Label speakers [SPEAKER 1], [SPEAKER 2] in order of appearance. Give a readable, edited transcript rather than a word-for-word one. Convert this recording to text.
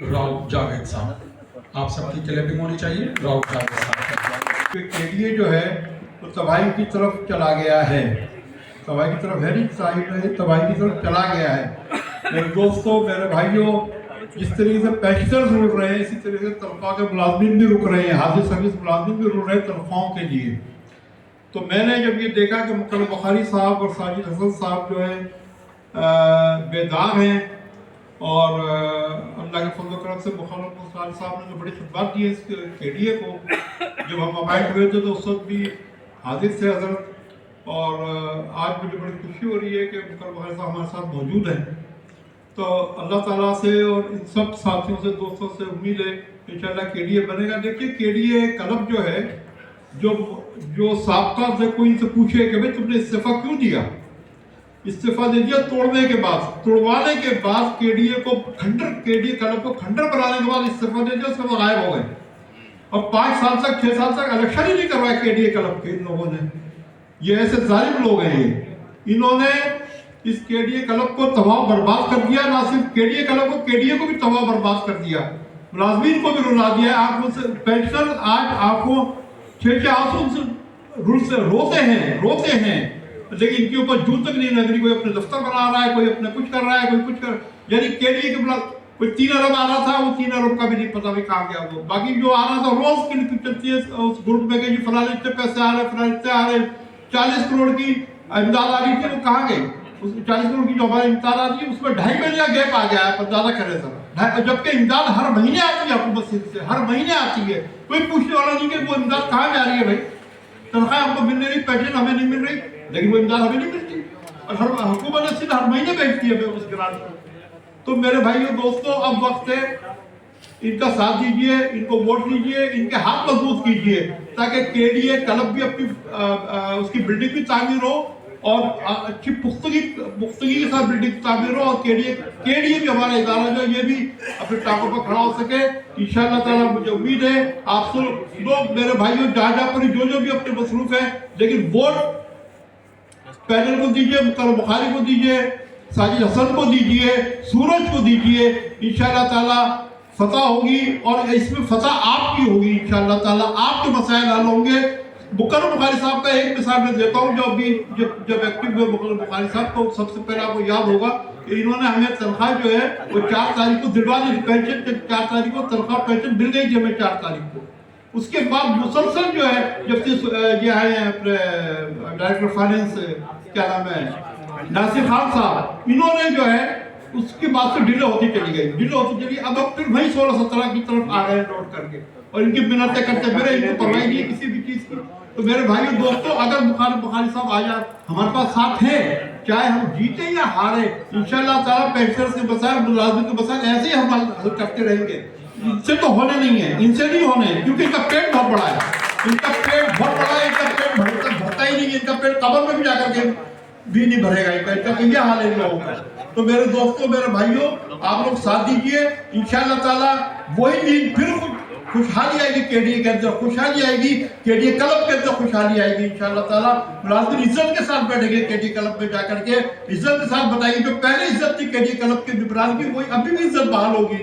[SPEAKER 1] राव जावेद साहब, आप सबकी क्लैपिंग होनी चाहिए। राव जावेद साहब
[SPEAKER 2] केडीए जो है वो तबाही की तरफ चला गया है, तबाही की तरफ है नहीं, साहिब है, तबाही की तरफ चला गया है। मेरे दोस्तों, मेरे भाइयों, जिस तरीके से पेंशनर्स रुक रहे हैं, इसी तरीके से तनख्वाह के मुलाजमिन भी रुक रहे हैं, हाजिर सर्विस मुलाजमिन भी रुक रहे हैं तनख्वाहों के लिए। तो मैंने जब ये देखा कि मुकर्रम बुखारी साहब और साजिद हसन साहब जो है बेदाग हैं, और अल्लाह के फजल करम से मुकर्रम बुखारी साहब ने जो बड़ी खिदमत दी है इस केडीए को, जब हम अपॉइंट हुए थे तो उस वक्त भी हाजिर थे हजरत, और आज मुझे बड़ी खुशी हो रही है कि मुकर्रम बुखारी साहब हमारे साथ मौजूद हैं। तो अल्लाह ताला से और इन सब साथियों से, दोस्तों से उम्मीद है इंशाल्लाह केडीए बनेगा। देखिए, केडीए क्लब जो है, जो साबका से कोई इनसे पूछे कि भाई तुमने इस्तीफा क्यों दिया, इस्तीफा दे दिया तोड़ने के बाद, तोड़वाने के बाद केडीए क्लब को खंडर बनाने के बाद इस्तीफा दे दिया, उसके बाद गायब हो गए। और 5 साल तक 6 साल तक इलेक्शन ही नहीं करवाया केडीए क्लब के इन लोगों ने। ये ऐसे जालिम लोग हैं। इन्होंने इस केडीए क्लब को तबाह बर्बाद कर दिया, ना सिर्फ केडीए क्लब को, केडीए को भी तबाह बर्बाद कर दिया, मुलाजमीन को भी रुला दिया। आंखों से पेंशनर आज आंखों छह आंसू से रोते हैं, लेकिन इनके ऊपर जू तक नहीं लग रही। कोई अपने दफ्तर बना रहा है, कोई अपने कुछ कर रहा है, कोई कुछ कर, यानी केडीए के कोई 3 अरब आ रहा था, वो 3 अरब का भी नहीं पता भी कहाँ गया वो। बाकी जो आ रहा था रोज की लिखी चलती है उस ग्रुप में कि फलाने इतने पैसे आ रहे, फलाने इतने आ रहे। 40 करोड़ की इमदाद आ रही थी, वो कहाँ गई? उस 40 करोड़ की जो हमारी इमदाद आती है उसमें 2.5 महीने का गैप आ गया है, पर ज्यादा करे सर। जबकि इमदाद हर महीने आती है हुकूमत से, हर महीने आती है। कोई पूछने वाला नहीं कि वो इमदाद कहाँ जा रही है। भाई तनख्वाह हमको मिल रही, पेंशन हमें नहीं मिल रही, लेकिन वो इमदाद हमें नहीं मिलती, और हर हुकूमत ने सिर्फ हर महीने भेजती है उस ग्रांट को। तो मेरे भाइयों दोस्तों, अब वक्त है, इनका साथ दीजिए, इनको वोट दीजिए, इनके हाथ मजबूत कीजिए, ताकि केडीए क्लब भी अपनी उसकी बिल्डिंग भी तामीर हो, और अच्छी पुख्तगी के साथ बिल्डिंग तामीर हो, और केडीए भी हमारा इदारा जो ये भी अपने टांगों पर खड़ा हो सके इंशाअल्लाह ताला। मुझे उम्मीद है आप सब लोग, मेरे भाइयों, जहाँ पर जो भी अपने मसरूफ है, लेकिन वोट पैनल को दीजिए, मुकर्रम बुखारी को दीजिए, साजिद हसन को दीजिए, सूरज को दीजिए। इंशाअल्लाह ताला फतह होगी, और इसमें फतह आपकी होगी इंशाअल्लाह ताला। आपके मसाइल हल होंगे। मुकर्रम बुखारी साहब का एक मिसाल मैं देता हूँ, जब एक्टिव हुए मुकर्रम बुखारी साहब, तो सबसे पहले आपको याद होगा कि इन्होंने हमें तनख्वाह जो है वो 4 तारीख को दिलवा दी, पेंशन 4 तारीख को तनख्वाह पेंशन मिल गई थी हमें 4 तारीख को। उसके बाद मुसलसल जो है, जब से ये आए हैं अपने डायरेक्टर फाइनेंस, क्या नाम है, नासिर खान साहब, इन्होंने जो है उसके बाद से डिले होती चली गई। अब फिर वही 16-17 की तरफ आ गए नोट करके, और इनकी मिन्नतें करते मेरे, इनको परवाही नहीं है किसी भी चीज की। तो मेरे भाइयों दोस्तों, अगर मुकर्रम बुखारी साहब आ जाए, हमारे पास साथ है, चाहे हम जीते या हारे, इंशाअल्लाह ताला पेंशनर्स के मसाइल, मुलाजिम के मसाइल ऐसे ही हम हल करते रहेंगे। इनसे तो होने नहीं है, इनसे नहीं होने, क्योंकि इनका पेट बहुत बड़ा है, इनका पेट भरता ही नहीं है। इनका पेट कब्र में भी जाकर के भी नहीं भरेगा, इनका ये हाल है इन लोगों का। तो मेरे दोस्तों, मेरे भाइयों, आप लोग साथ दीजिए, इंशाअल्लाह ताला वही दिन फिर खुशहाली आएगी, केडीए के अंदर खुशहाली आएगी, केडीए क्लब के अंदर खुशहाली आएगी इंशाअल्लाह ताला। मुलाजिम इज्जत के साथ बैठेंगे केडीए क्लब में जाकर के, इज्जत के साथ बताएंगे। जो पहले इज्जत थी केडीए क्लब के विपरान की, वही अभी भी इज्जत बहाल होगी।